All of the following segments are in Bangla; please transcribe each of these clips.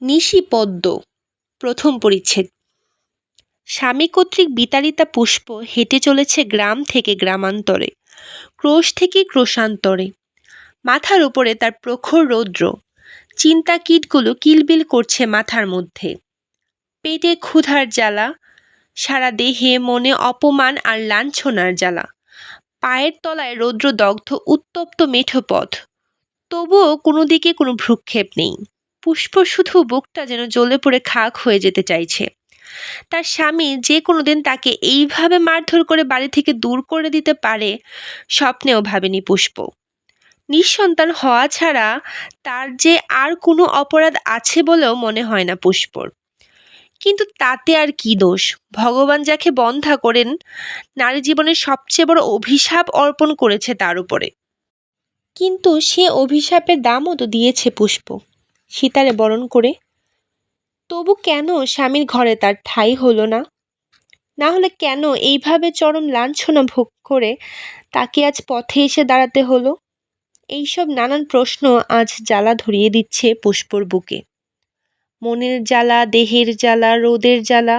নিশি পদ্ম প্রথম পরিচ্ছেদ। স্বামী কর্তৃক বিতাড়িতা পুষ্প হেঁটে চলেছে গ্রাম থেকে গ্রামান্তরে, ক্রোশ থেকে ক্রোশান্তরে। মাথার উপরে তার প্রখর রৌদ্র, চিন্তা কীটগুলো কিলবিল করছে মাথার মধ্যে। পেটে ক্ষুধার জ্বালা, সারা দেহে মনে অপমান আর লাঞ্ছনার জ্বালা। পায়ের তলায় রৌদ্রদগ্ধ উত্তপ্ত মেঠো পথ, তবুও কোনো দিকে কোনো ভ্রুক্ষেপ নেই। পুষ্প শুধু বুকটা যেন জ্বলে পড়ে খাক হয়ে যেতে চাইছে। তার স্বামী যে কোনোদিন তাকে এইভাবে মারধর করে বাড়ি থেকে দূর করে দিতে পারে, স্বপ্নেও ভাবেনি পুষ্প। নিঃসন্তান হওয়া ছাড়া তার যে আর কোনো অপরাধ আছে বলেও মনে হয় না পুষ্পর। কিন্তু তাতে আর কি দোষ? ভগবান যাকে বন্ধা করেন, নারী জীবনের সবচেয়ে বড় অভিশাপ অর্পণ করেছে তার উপরে। কিন্তু সে অভিশাপের দামও তো দিয়েছে পুষ্প, সীতারে বরণ করে। তবু কেন স্বামীর ঘরে তার ঠাঁই হলো না? না হলে কেন এইভাবে চরম লাঞ্ছনা ভোগ করে তাকে আজ পথে এসে দাঁড়াতে হলো? এইসব নানান প্রশ্ন আজ জ্বালা ধরিয়ে দিচ্ছে পুষ্পর বুকে। মনের জ্বালা, দেহের জ্বালা, রোদের জ্বালা,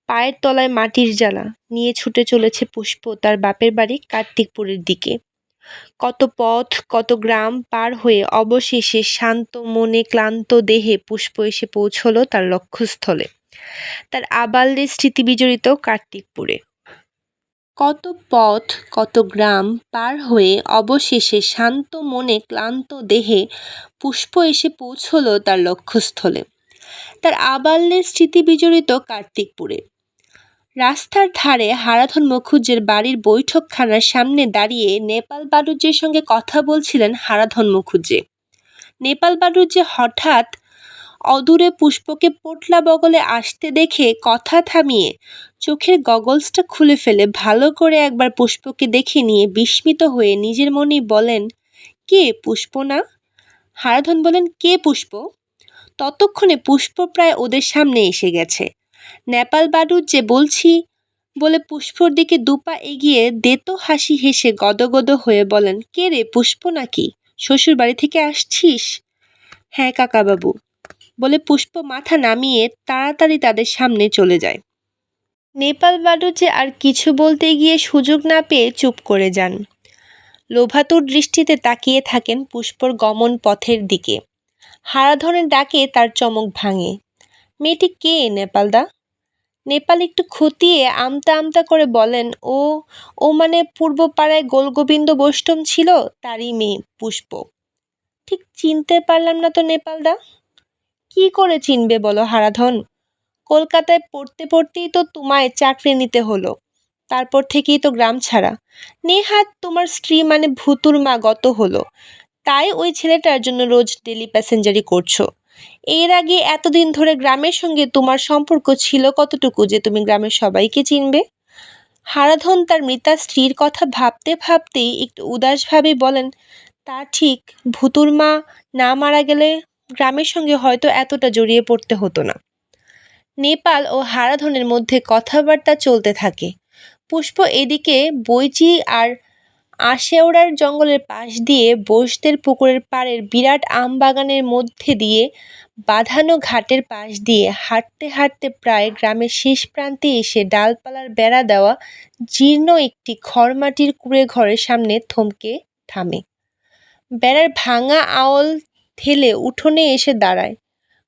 পায়ের তলায় মাটির জ্বালা নিয়ে ছুটে চলেছে পুষ্প তার বাপের বাড়ি কার্তিকপুরের দিকে। কত পথ, কত গ্রাম পার হয়ে অবশেষে শান্ত মনে ক্লান্ত দেহে পুষ্প এসে পৌঁছলো তার লক্ষ্যস্থলে, তার আবাল্যের স্মৃতি বিজড়িত কার্তিকপুরে। কত পথ, কত গ্রাম পার হয়ে অবশেষে শান্ত মনে ক্লান্ত দেহে পুষ্প এসে পৌঁছলো তার লক্ষ্যস্থলে, তার আবাল্যের স্মৃতি বিজড়িত কার্তিকপুরে। রাস্তার ধারে হারাধন মুখুজ্জের বাড়ির বৈঠকখানার সামনে দাঁড়িয়ে নেপাল বাড়ুজ্যের সঙ্গে কথা বলছিলেন হারাধন মুখুজ্জে। নেপাল বাড়ুজ্যে হঠাৎ অদূরে পুষ্পকে পোটলা বগলে আসতে দেখে কথা থামিয়ে চোখের গগলসটা খুলে ফেলে ভালো করে একবার পুষ্পকে দেখে নিয়ে বিস্মিত হয়ে নিজের মনেই বলেন, কে পুষ্প না? হারাধন বলেন, কে পুষ্প? ততক্ষণে পুষ্প প্রায় ওদের সামনে এসে গেছে। নেপাল বাড়ুজ্যে বলছি বলে পুষ্পর দিকে দুপা এগিয়ে দেতো হাসি হেসে গদগদ হয়ে বলেন, কে রে, পুষ্প নাকি? শ্বশুর বাড়ি থেকে আসছিস? হ্যাঁ কাকাবাবু, বলে পুষ্প মাথা নামিয়ে তাড়াতাড়ি তাদের সামনে চলে যায়। নেপাল বাড়ুজ্যে আর কিছু বলতে গিয়ে সুযোগ না পেয়ে চুপ করে যান। লোভাতুর দৃষ্টিতে তাকিয়ে থাকেন পুষ্পর গমন পথের দিকে। হারাধনের ডাকে তার চমক ভাঙে। মেয়েটি কে নেপালদা? নেপাল একটু খতিয়ে আমতা আমতা করে বলেন, ও মানে পূর্ব পাড়ায় গোলগোবিন্দ বৈষ্ণব ছিল, তারই মেয়ে পুষ্প। ঠিক চিনতে পারলাম না তো নেপালদা। কি করে চিনবে বলো হারাধন? কলকাতায় পড়তে পড়তেই তো তোমায় চাকরি নিতে হলো, তারপর থেকেই তো গ্রাম ছাড়া। নেহাত তোমার স্ত্রী মানে ভুতুর মা গত হলো, তাই ওই ছেলেটার জন্য রোজ ডেলি প্যাসেঞ্জারি করছো। এর আগে এতদিন ধরে গ্রামের সঙ্গে তোমার সম্পর্ক ছিল কতটুকু যে তুমি গ্রামের সবাইকে চিনবে? হারাধন তার মৃতা স্ত্রীর কথা ভাবতে ভাবতেই একটু উদাসভাবে বলেন, তা ঠিক, ভুতুর মা না মারা গেলে গ্রামের সঙ্গে হয়তো এতটা জড়িয়ে পড়তে হতো না। নেপাল ও হারাধনের মধ্যে কথাবার্তা চলতে থাকে। পুষ্প এদিকে বইচি আর আশেওড়ার জঙ্গলের পাশ দিয়ে বোসদের পুকুরের পাড়ের বিরাট আম বাগানের মধ্যে দিয়ে বাঁধানো ঘাটের পাশ দিয়ে হাঁটতে হাঁটতে প্রায় গ্রামের শেষ প্রান্তে এসে ডালপালার বেড়া দেওয়া জীর্ণ একটি খড়মাটির কুঁড়ে ঘরের সামনে থমকে থামে। বেড়ার ভাঙা আওল ঠেলে উঠোনে এসে দাঁড়ায়।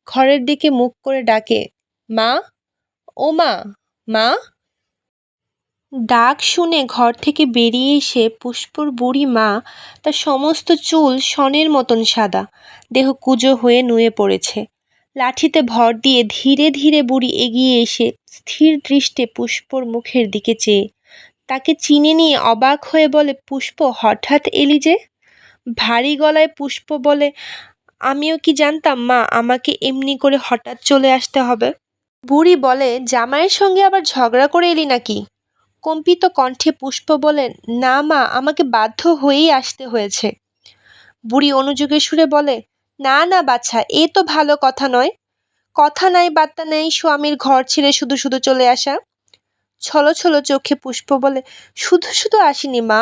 ঘরের দিকে মুখ করে ডাকে, মা, ও মা, মা। ডাক শুনে ঘর থেকে বেরিয়ে এসে পুষ্পর বুড়ি মা, তার সমস্ত চুল শনের মতন সাদা, দেহ কুঁজো হয়ে নুয়ে পড়েছে। লাঠিতে ভর দিয়ে ধীরে ধীরে বুড়ি এগিয়ে এসে স্থির দৃষ্টে পুষ্পর মুখের দিকে চেয়ে তাকে চিনে নিয়ে অবাক হয়ে বলে, পুষ্প, হঠাৎ এলি যে? ভারী গলায় পুষ্প বলে, আমিও কি জানতাম মা আমাকে এমনি করে হঠাৎ চলে আসতে হবে। বুড়ি বলে, জামাইয়ের সঙ্গে আবার ঝগড়া করে এলি নাকি? কম্পিত কণ্ঠে পুষ্প বলেন, না মা, আমাকে বাধ্য হয়েই আসতে হয়েছে। বুড়ি অনুযোগের সুরে বলে, না না বাছা, এ তো ভালো কথা নয়। কথা নাই বার্তা নেই, স্বামীর ঘর ছেড়ে শুধু শুধু চলে আসা। ছলো ছলো চোখে পুষ্প বলে, শুধু শুধু আসিনি মা,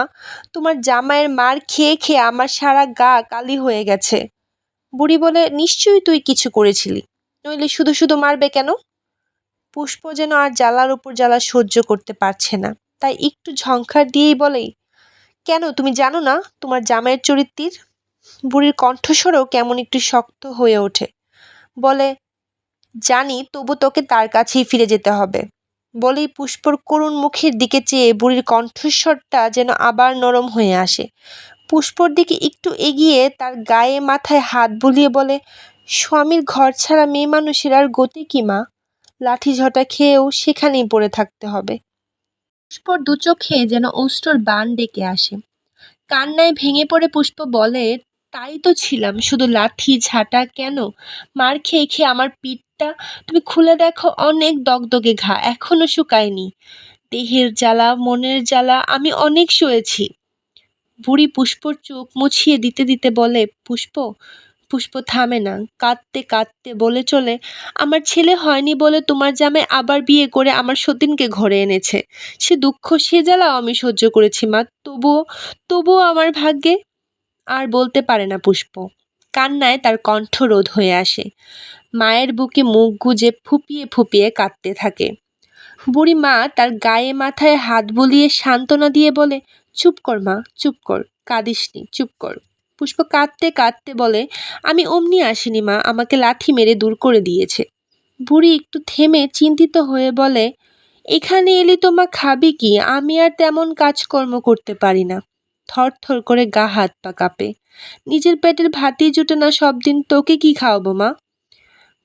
তোমার জামাইয়ের মার খেয়ে খেয়ে আমার সারা গা কালি হয়ে গেছে। বুড়ি বলে, নিশ্চয়ই তুই কিছু করেছিলি। নইলে শুধু শুধু মারবে কেন? পুষ্প যেন আর জ্বালার উপর জ্বালা সহ্য করতে পারছে না, তাই একটু ঝংকার দিয়েই বলে, কেন তুমি জানো না তোমার জামাইয়ের চরিত্রের? বুড়ির কণ্ঠস্বরও কেমন একটু শক্ত হয়ে ওঠে। বলে, জানি, তবু তোকে তার কাছেই ফিরে যেতে হবে। বলেই পুষ্পর করুণ মুখের দিকে চেয়ে বুড়ির কণ্ঠস্বরটা যেন আবার নরম হয়ে আসে। পুষ্পর দিকে একটু এগিয়ে তার গায়ে মাথায় হাত বুলিয়ে বলে, স্বামীর ঘর ছাড়া মেয়ে মানুষের আর গতি কি মা? লাঠিঝটা খেয়েও সেখানেই পড়ে থাকতে হবে। পুষ্পর দু চোখে যেন অশ্রুর বান ডেকে আসে। কান্নায় ভেঙে পড়ে পুষ্প বলে, তাই তো ছিলাম, শুধু লাঠি ঝাঁটা কেন? মার খেয়ে খেয়ে আমার পিঠটা তুমি খুলে দেখো, অনেক দগদগে ঘা, এখনো শুকায়নি। দেহের জ্বালা, মনের জ্বালা, আমি অনেক সয়েছি। বুড়ি পুষ্পর চোখ মুছিয়ে দিতে দিতে বলে, পুষ্প। পুষ্প থামে না, কাঁদতে কাঁদতে বলে চলে, আমার ছেলে হয়নি বলে তোমার জামাই আবার বিয়ে করে আমার সতীনকে ঘরে এনেছে। সে দুঃখ, সে জ্বালাও আমি সহ্য করেছি মা, তবুও আমার ভাগ্যে। আর বলতে পারে না পুষ্প। কান্নায় তার কণ্ঠ রোধ হয়ে আসে। মায়ের বুকে মুখ গুজে ফুপিয়ে ফুপিয়ে কাঁদতে থাকে। বুড়ি মা তার গায়ে মাথায় হাত বুলিয়ে সান্ত্বনা দিয়ে বলে, চুপ কর মা, চুপ কর, কাঁদিসনি, চুপ কর। পুষ্প কাঁদতে কাঁদতে বলে, আমি অমনি আসিনি মা, আমাকে লাঠি মেরে দূর করে দিয়েছে। বুড়ি একটু থেমে চিন্তিত হয়ে বলে, এখানে এলি তো মা খাবি কি? আমি আর তেমন কাজকর্ম করতে পারি না। থর থর করে গা হাত পা কাঁপে। নিজের পেটের ভাতই জুটে না সব দিন, তোকে কি খাওয়াবো মা?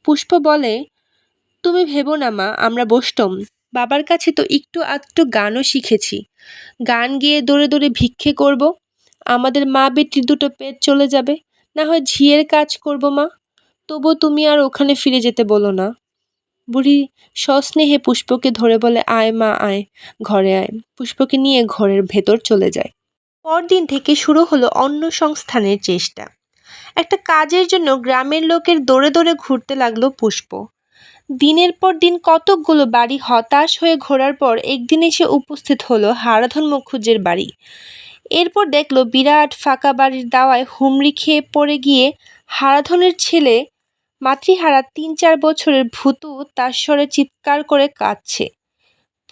পুষ্প বলে, তুমি ভেবো না মা, আমরা বসতম। বাবার কাছে তো একটু আধটু গানও শিখেছি। গান গেয়ে দৌড়ে দৌড়ে ভিক্ষে করব। আমাদের মা বেটির দুটো পেট চলে যাবে। না হয় ঝিয়ের কাজ করব মা। তবু তুমি আর ওখানে ফিরে যেতে বলো না। বুড়ি সস্নেহে পুষ্পকে ধরে বলে, আয় মা আয়, ঘরে আয়। পুষ্পকে নিয়ে ঘরের ভেতর চলে যায়। পরদিন থেকে শুরু হলো অন্য সংস্থানের চেষ্টা। একটা কাজের জন্য গ্রামের লোকের দৌড়ে দৌড়ে ঘুরতে লাগলো পুষ্প। দিনের পর দিন কতকগুলো বাড়ি হতাশ হয়ে ঘোরার পর একদিন এসে উপস্থিত হলো হারাধন মুখুজ্জের বাড়ি। এরপর দেখলো বিরাট ফাঁকা বাড়ির দাওয়ায় হুমড়ি খেয়ে পড়ে গিয়ে হারাধনের ছেলে, মাতৃহারা ৩-৪ বছরের ভূতু তার স্বরে চিৎকার করে কাঁদছে।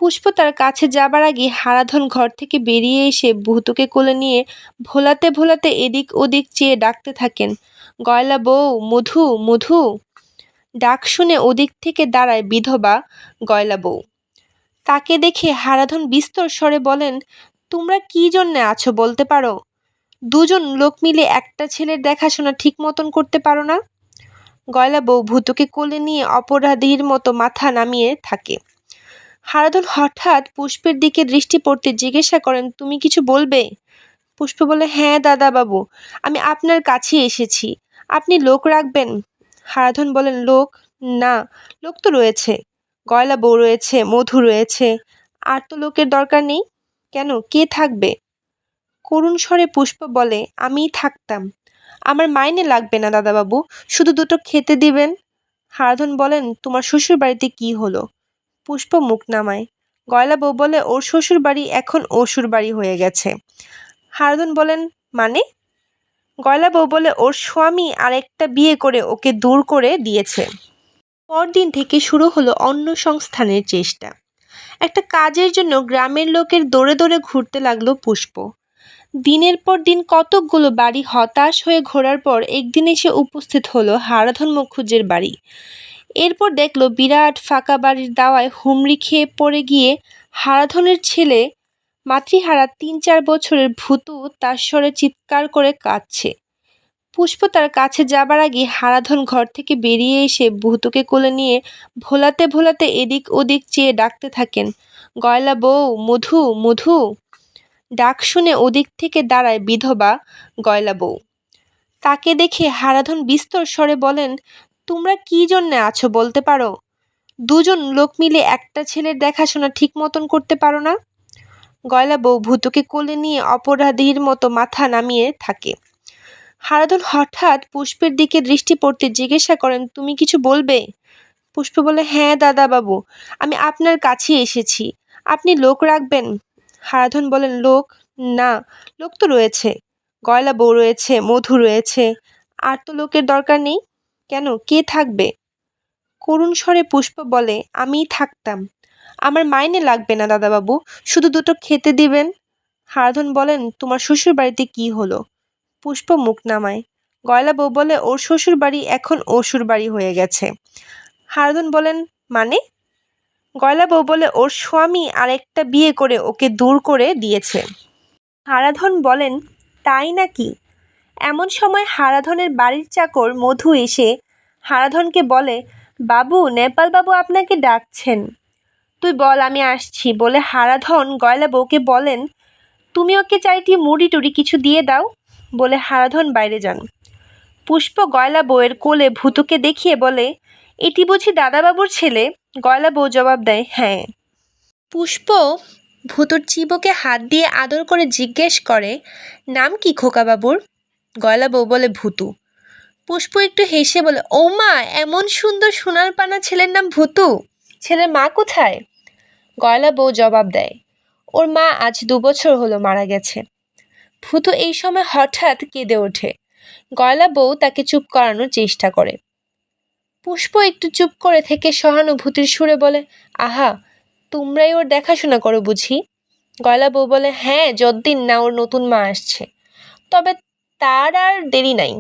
পুষ্প তার কাছে যাবার আগে হারাধন ঘর থেকে বেরিয়ে এসে ভূতুকে কোলে নিয়ে ভোলাতে ভোলাতে এদিক ওদিক চেয়ে ডাকতে থাকেন, গয়লা বউ, মধু, মধু। ডাক শুনে ওদিক থেকে দাঁড়ায় বিধবা গয়লা বউ। তাকে দেখে হারাধন বিস্তর স্বরে বলেন, তোমরা কি জন্যে আছো বলতে পারো? দুজন লোক মিলে একটা ছেলের দেখাশোনা ঠিক মতন করতে পারো না? গয়লা বউ ভূতুকে কোলে নিয়ে অপরাধীর মতো মাথা নামিয়ে থাকে। হারাধন হঠাৎ পুষ্পের দিকে দৃষ্টি পড়তে জিজ্ঞাসা করেন, তুমি কিছু বলবে? পুষ্প বলে, হ্যাঁ দাদা বাবু, আমি আপনার কাছে এসেছি। আপনি লোক রাখবেন? হারাধন বলেন, লোক? না, লোক তো রয়েছে। গয়লা বউ রয়েছে, মধু রয়েছে, আর তো লোকের দরকার নেই। কেন, কে থাকবে? করুণ স্বরে পুষ্প বলে, আমিই থাকতাম। আমার মাইনে লাগবে না দাদাবাবু, শুধু দুটো খেতে দিবেন। হারাধন বলেন, তোমার শ্বশুর বাড়িতে কি হলো? পুষ্প মুখ নামায়। গয়লা বউ বলে, ওর শ্বশুর বাড়ি এখন অসুর বাড়ি হয়ে গেছে। হারাধন বলেন, মানে? গয়লা বউ বলে, ওর স্বামী আরেকটা বিয়ে করে ওকে দূর করে দিয়েছে। পরদিন থেকে শুরু হলো অন্য সংস্থানের চেষ্টা। একটা কাজের জন্য গ্রামের লোকের দৌড়ে দৌড়ে ঘুরতে লাগলো পুষ্প। দিনের পর দিন কতকগুলো বাড়ি হতাশ হয়ে ঘোরার পর একদিন এসে উপস্থিত হলো হারাধন মুখুজ্জের বাড়ি। এরপর দেখলো বিরাট ফাঁকা বাড়ির দাওয়ায় হুমড়ি খেয়ে পড়ে গিয়ে হারাধনের ছেলে, মাতৃহারা ৩-৪ বছরের ভূতু তার স্বরে চিৎকার করে কাঁদছে। পুষ্প তার কাছে যাবার আগে হারাধন ঘর থেকে বেরিয়ে এসে ভূতুকে কোলে নিয়ে ভোলাতে ভোলাতে এদিক ওদিক চেয়ে ডাকতে থাকেন, গয়লা বউ, মধু, মধু। ডাক শুনে ওদিক থেকে দাঁড়ায় বিধবা গয়লা বউ। তাকে দেখে হারাধন বিস্তর স্বরে বলেন, তোমরা কি জন্যে আছো বলতে পারো? দুজন লোক মিলে একটা ছেলের দেখাশোনা ঠিক মতন করতে পারো না? গয়লা বউ ভূতুকে কোলে নিয়ে অপরাধীর মতো মাথা নামিয়ে থাকে। হারাধন হঠাৎ পুষ্পের দিকে দৃষ্টি পড়তে জিজ্ঞাসা করেন, তুমি কিছু বলবে? পুষ্প বলে, হ্যাঁ দাদা বাবু, আমি আপনার কাছে এসেছি। আপনি লোক রাখবেন? হারাধন বলেন, লোক? না, লোক তো রয়েছে। গয়লা বউ রয়েছে, মধু রয়েছে, আর তো লোকের দরকার নেই। কেন, কে থাকবে? করুণ স্বরে পুষ্প বলে, আমিই থাকতাম। আমার মাইনে লাগবে না দাদাবাবু, শুধু দুটো খেতে দিবেন। হারাধন বলেন, তোমার শ্বশুর বাড়িতে কি হলো? পুষ্প মুখ নামায়। গয়লা বউ বলে, ওর শ্বশুর বাড়ি এখন অসুর বাড়ি হয়ে গেছে। হারাধন বলেন, মানে? গয়লা বউ বলে, ওর স্বামী আরেকটা বিয়ে করে ওকে দূর করে দিয়েছে। হারাধন বলেন, তাই নাকি? এমন সময় হারাধনের বাড়ির চাকর মধু এসে হারাধনকে বলে, বাবু, নেপাল বাবু আপনাকে ডাকছেন। তুই বল, আমি আসছি। বলে হারাধন গয়লা বউকে বলেন, তুমি ওকে চাইটি মুড়ি টুড়ি কিছু দিয়ে দাও। বলে হারাধন বাইরে যান। পুষ্প গয়লা বউয়ের কোলে ভূতুকে দেখিয়ে বলে, এটি বুঝি দাদাবাবুর ছেলে? গয়লা বউ জবাব দেয়, হ্যাঁ। পুষ্প ভূতুর চিবুকে হাত দিয়ে আদর করে জিজ্ঞেস করে, নাম কি খোকাবাবুর? গয়লা বউ বলে, ভূতু। পুষ্প একটু হেসে বলে, ও মা, এমন সুন্দর সোনার পানা ছেলের নাম ভূতু? ছেলের মা কোথায়? গয়লা বউ জবাব দেয়, ওর মা আজ 2 বছর হলো মারা গেছে। ভূতু এই সময় হঠাৎ কেঁদে ওঠে। গয়লা বউ তাকে চুপ করানোর চেষ্টা করে। পুষ্প একটু চুপ করে থেকে সহানুভূতির সুরে বলে, আহা, তোমরাই ওর দেখাশোনা করো বুঝি? গয়লা বউ বলে, হ্যাঁ, যতদিন না ওর নতুন মা আসছে। তবে তার আর দেরি নাই,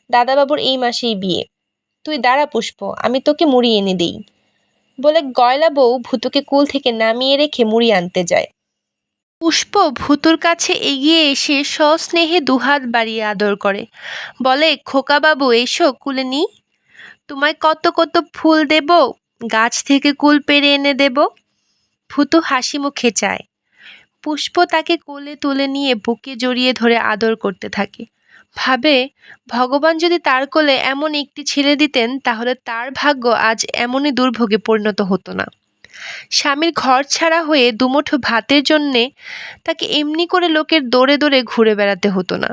দাদাবাবুর এই মাসেই বিয়ে। তুই দাঁড়া পুষ্প, আমি তোকে মুড়ি এনে দিই। বলে গয়লা বউ ভূতুকে কুল থেকে নামিয়ে রেখে মুড়ি আনতে যায়। পুষ্প ভূতুর কাছে এগিয়ে এসে সস্নেহে দুহাত বাড়িয়ে আদর করে, বলে, খোকাবাবু এসো, কুলে নি। তোমায় কত কত ফুল দেব, গাছ থেকে কুল পেড়ে এনে দেব। ভূতু হাসি মুখে চায়। পুষ্প তাকে কোলে তুলে নিয়ে বুকে জড়িয়ে ধরে আদর করতে থাকে। ভাবে, ভগবান যদি তার কোলে এমন একটি ছেলে দিতেন, তাহলে তার ভাগ্য আজ এমনই দুর্ভোগে পরিণত হতো না। স্বামীর ঘর ছাড়া হয়ে দুমুঠো ভাতের জন্যে তাকে এমনি করে লোকের দৌড়ে দৌড়ে ঘুরে বেড়াতে হতো না।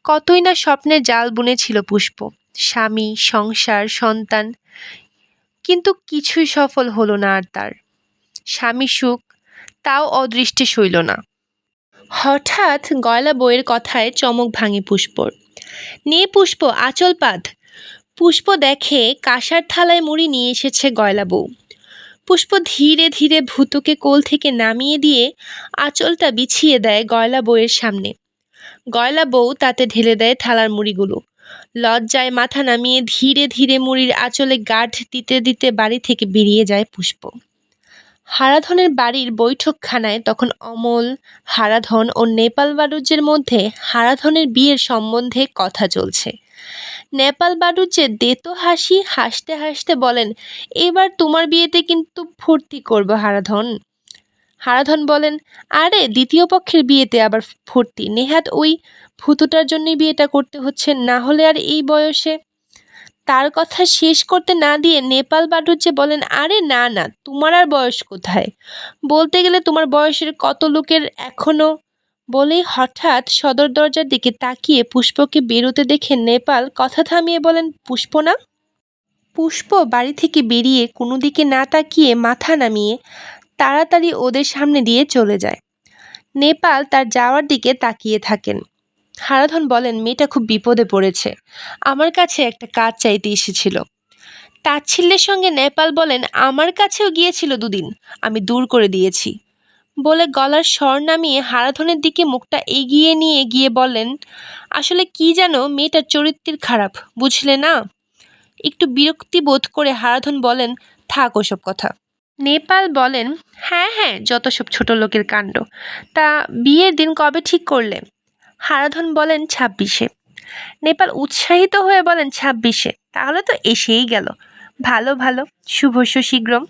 কতই না স্বপ্নের জাল বুনেছিল পুষ্প, স্বামী, সংসার, সন্তান, কিন্তু কিছুই সফল হলো না আর তার। স্বামী সুখ, তাও অদৃষ্টে সইল না। হঠাৎ গয়লা বউয়ের কথায় চমক ভাঙে পুষ্পর। নে পুষ্প, আঁচল পাত। পুষ্প দেখে কাঁসার থালায় মুড়ি নিয়ে এসেছে গয়লা বউ। পুষ্প ধীরে ধীরে ভূতুকে কোল থেকে নামিয়ে দিয়ে আঁচলটা বিছিয়ে দেয় গয়লা বউয়ের সামনে। গয়লা বউ তাতে ঢেলে দেয় থালার মুড়িগুলো। লজ্জায় মাথা নামিয়ে ধীরে ধীরে মুড়ির আঁচলে গাঢ় দিতে দিতে বাড়ি থেকে বেরিয়ে যায় পুষ্প। হারাধনের বাড়ির বৈঠকখানায় তখন অমল, হারাধন ও নেপাল বাড়ুজ্যের মধ্যে হারাধনের বিয়ের সম্বন্ধে কথা চলছে। নেপাল বাড়ুজ্যে দেতো হাসি হাসতে হাসতে বলেন, এবার তোমার বিয়েতে কিন্তু ফুর্তি করব হারাধন। হারাধন বলেন, আরে, দ্বিতীয় পক্ষের বিয়েতে আবার ফুর্তি? নেহাত ওই ভূতুটার জন্যই বিয়েটা করতে হচ্ছে, না হলে আর এই বয়সে। তার কথা শেষ করতে না দিয়ে নেপাল বাড়ুজ্যে বলেন, আরে না না, তোমার আর বয়স কোথায়? বলতে গেলে তোমার বয়সের কত লোকের এখনো। বলেই হঠাৎ সদর দরজার দিকে তাকিয়ে পুষ্পকে বেরোতে দেখে নেপাল কথা থামিয়ে বলেন, পুষ্প না? পুষ্প বাড়ি থেকে বেরিয়ে কোনো দিকে না তাকিয়ে মাথা নামিয়ে তাড়াতাড়ি ওদের সামনে দিয়ে চলে যায়। নেপাল তার যাওয়ার দিকে তাকিয়ে থাকেন। হারাধন বলেন, মেয়েটা খুব বিপদে পড়েছে, আমার কাছে একটা কাজ চাইতে এসেছিল। তাচ্ছিল্যের সঙ্গে নেপাল বলেন, আমার কাছেও গিয়েছিল 2 দিন, আমি দূর করে দিয়েছি। বলে গলার স্বর নামিয়ে হারাধনের দিকে মুখটা এগিয়ে নিয়ে গিয়ে বলেন, আসলে কি যেন, মেয়েটার চরিত্রের খারাপ, বুঝলে না? একটু বিরক্তি বোধ করে হারাধন বলেন, থাক ওসব কথা। নেপাল বলেন, হ্যাঁ হ্যাঁ, যত সব ছোট লোকের কাণ্ড। তা বিয়ের দিন কবে ঠিক করলে? হারাধন বলেন, 26-এ। নেপাল উৎসাহিত হয়ে বলেন, 26-এ? তাহলে তো এসেই গেল। ভালো ভালো, শুভস্য শীঘ্রম।